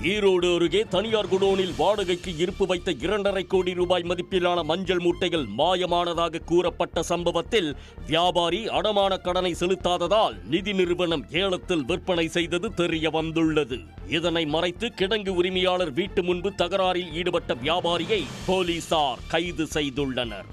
ஈரோடு அருகே தனியார் குடோனில் வாடகைக்கு இருப்பு வைத்த 2.5 கோடி ரூபாய் மதிப்பிலான மஞ்சள் மூட்டைகள் மாயமானதாக கூறப்பட்ட சம்பவத்தில் வியாபாரி அடமான கடனை செலுத்தாததால் நிதி நிறுவனம் ஏலத்தில் விற்பனை செய்தது தெரிய வந்துள்ளது. இதனை மறைத்து கிடங்கு உரிமையாளர் வீட்டு முன்பு தகராறில் ஈடுபட்ட வியாபாரியை போலீசார் கைது செய்துள்ளனர்.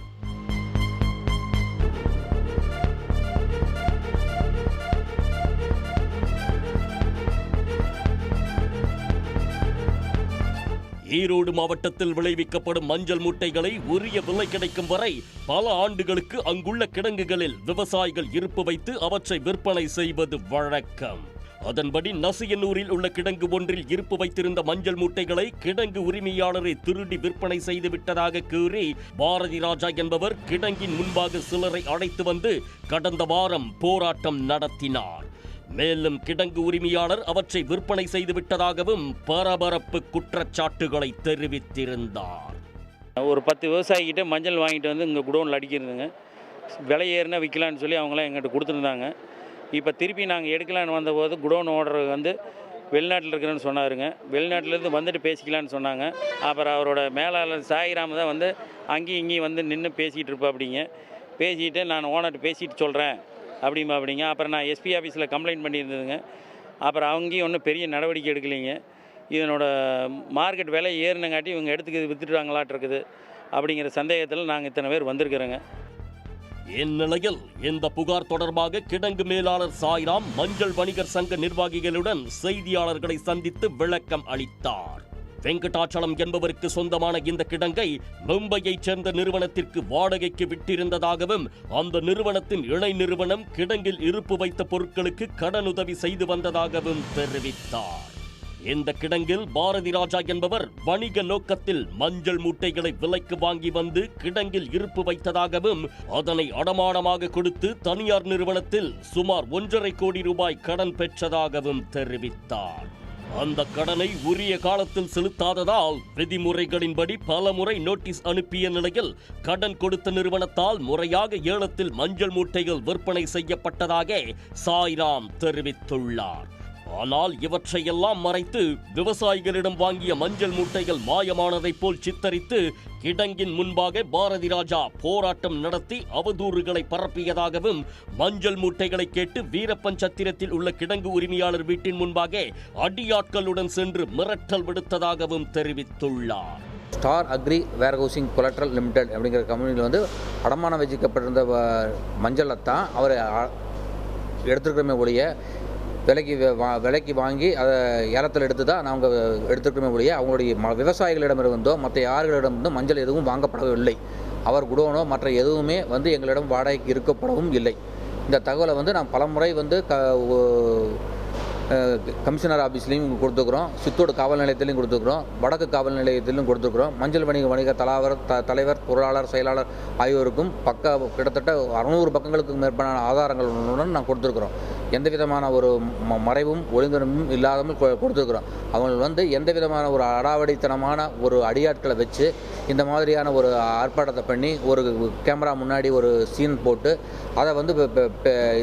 ஈரோடு மாவட்டத்தில் விளைவிக்கப்படும் மஞ்சள் மூட்டைகளை உரிய விலை கிடைக்கும் வரை பல ஆண்டுகளுக்கு அங்குள்ள கிடங்குகளில் விவசாயிகள் இருப்பு வைத்து அவற்றை விற்பனை செய்வது வழக்கம். அதன்படி நசியனூரில் உள்ள கிடங்கு ஒன்றில் இருப்பு வைத்திருந்த மஞ்சள் மூட்டைகளை கிடங்கு உரிமையாளரை திருடி விற்பனை செய்து விட்டதாக கூறி பாரதி ராஜா என்பவர் கிடங்கின் முன்பாக சிலரை அழைத்து வந்து கடந்த வாரம் போராட்டம் நடத்தினார். மேலும் கிடங்கு உரிமையாளர் அவற்றை விற்பனை செய்து விட்டதாகவும் பரபரப்பு குற்றச்சாட்டுகளை தெரிவித்திருந்தார். ஒரு 10 விவசாயிகிட்ட மஞ்சள் வாங்கிட்டு வந்து இங்கே குடோனில் அடிக்கிறதுங்க, விலை ஏறினா விற்கலான்னு சொல்லி அவங்களாம் எங்கிட்ட கொடுத்துருந்தாங்க. இப்போ திருப்பி நாங்கள் எடுக்கலான்னு வந்தபோது குடோன் ஓனர் வந்து வெளிநாட்டில் இருக்கிறேன்னு சொன்னாருங்க. வெளிநாட்டிலேருந்து வந்துட்டு பேசிக்கலான்னு சொன்னாங்க. அப்புறம் அவரோட மேலாளர் சாயிராம தான் வந்து அங்கேயும் இங்கேயும் வந்து நின்று பேசிகிட்டு இருப்பா. அப்படிங்க பேசிக்கிட்டு நான் ஓனர்கிட்ட பேசிட்டு சொல்கிறேன் அப்படிங்க. அப்புறம் நான் எஸ்பி ஆஃபீஸில் கம்ப்ளைண்ட் பண்ணியிருந்ததுங்க. அப்புறம் அங்கேயும் ஒன்றும் பெரிய நடவடிக்கை எடுக்கலைங்க. இதனோட மார்க்கெட் விலை ஏறினங்காட்டி இவங்க எடுத்துக்கு வித்துட்டாங்களாட்டு இருக்குது அப்படிங்கிற சந்தேகத்தில் நாங்கள் இத்தனை பேர் வந்திருக்கிறோங்க. இந்நிலையில் இந்த புகார் தொடர்பாக கிடங்கு மேலாளர் சாய்ராம் மஞ்சள் வணிகர் சங்க நிர்வாகிகளுடன் செய்தியாளர்களை சந்தித்து விளக்கம் அளித்தார். வெங்கடாச்சலம் என்பவருக்கு சொந்தமான இந்த கிடங்கை மும்பையைச் சேர்ந்த நிறுவனத்திற்கு வாடகைக்கு விட்டிருந்ததாகவும் அந்த நிறுவனத்தின் இணை நிறுவனம் கிடங்கில் இருப்பு வைத்த பொருட்களுக்கு கடனுதவி செய்து வந்ததாகவும் தெரிவித்தார். இந்த கிடங்கில் பாரதி ராஜா என்பவர் வணிக நோக்கத்தில் மஞ்சள் மூட்டைகளை விலைக்கு வாங்கி வந்து கிடங்கில் இருப்பு வைத்ததாகவும் அதனை அடமானமாக கொடுத்து தனியார் நிறுவனத்தில் சுமார் 1.5 கோடி ரூபாய் கடன் பெற்றதாகவும் தெரிவித்தார். அந்த கடனை உரிய காலத்தில் செலுத்தாததால் விதிமுறைகளின்படி பல முறை நோட்டீஸ் அனுப்பிய நிலையில் கடன் கொடுத்த நிறுவனத்தால் முறையாக ஏலத்தில் மஞ்சள் மூட்டைகள் விற்பனை செய்யப்பட்டதாக சாய்ராம் தெரிவித்துள்ளார். ஆனால் இவற்றையெல்லாம் மறைத்து விவசாயிகளிடம் வாங்கிய மஞ்சள் மூட்டைகள் மாயமானதைப் போல் சித்தரித்து கிடங்கின் முன்பாக பாரதி ராஜா போராட்டம் நடத்தி அவதூறுகளை பரப்பியதாகவும் மஞ்சள் மூட்டைகளை கேட்டு வீரப்பன் சத்திரத்தில் உள்ள கிடங்கு உரிமையாளர் வீட்டின் முன்பாக அடியாட்களுடன் சென்று மிரட்டல் விடுத்ததாகவும் தெரிவித்துள்ளார். Star agri warehousing collateral limited அப்படிங்கிற கம்பெனியில் வந்து அடமானம் வச்சுக்கப்பட்டிருந்த மஞ்சளை தான் அவர் எடுத்துருக்கிறமே ஒழிய விலைக்கு வாங்கி அதை ஏலத்தில் எடுத்து தான் நாங்கள் எடுத்துருக்கோமே ஒழிய அவங்களுடைய விவசாயிகளிடமிருந்தோ மற்ற யார்களிடமிருந்தோ மஞ்சள் எதுவும் வாங்கப்படவில்லை. அவர் குடோனோ மற்ற எதுவுமே வந்து எங்களிடம் வாடகைக்கு இருக்கப்படவும் இல்லை. இந்த தகவலை வந்து நான் பலமுறை வந்து கமிஷனர் ஆஃபீஸ்லேயும் கொடுத்துக்கிறோம், சித்தோடு காவல் நிலையத்திலையும் கொடுத்துக்கிறோம், வடக்கு காவல் நிலையத்திலும் கொடுத்துக்கிறோம். மஞ்சள் வணிக தலைவர் பொருளாளர் செயலாளர் ஆகியோருக்கும் கிட்டத்தட்ட 600 பக்கங்களுக்கு மேற்பட்ட ஆதாரங்களுடன் நான் கொடுத்துருக்குறோம். எந்த விதமான ஒரு மறைவும் ஒழுங்கமும் இல்லாமல் கொடுத்துருக்குறோம். அவங்க வந்து எந்த விதமான ஒரு அடாவடித்தனமான ஒரு அடியாட்களை வச்சு இந்த மாதிரியான ஒரு ஆர்ப்பாட்டத்தை பண்ணி ஒரு கேமரா முன்னாடி ஒரு சீன் போட்டு அதை வந்து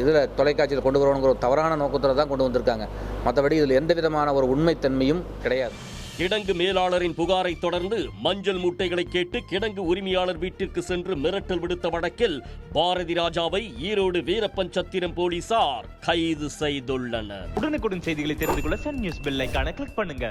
இதில் தொலைக்காட்சியில் கொண்டு வரணுங்கிற ஒரு தவறான நோக்கத்தில் தான் கொண்டு வந்திருக்காங்க. மற்றபடி இதில் எந்த விதமான ஒரு உண்மைத்தன்மையும் கிடையாது. கிடங்கு மேலாளரின் புகாரை தொடர்ந்து மஞ்சள் மூட்டைகளை கேட்டு கிடங்கு உரிமையாளர் வீட்டிற்கு சென்று மிரட்டல் விடுத்த வழக்கில் பாரதி ராஜாவை ஈரோடு வீரப்பன் சத்திரம் போலீசார் கைது செய்துள்ளனர். உடனுக்குடன் செய்திகளை தெரிந்து கொள்ள சன் நியூஸ் பெல் ஐகானை கிளிக் பண்ணுங்க.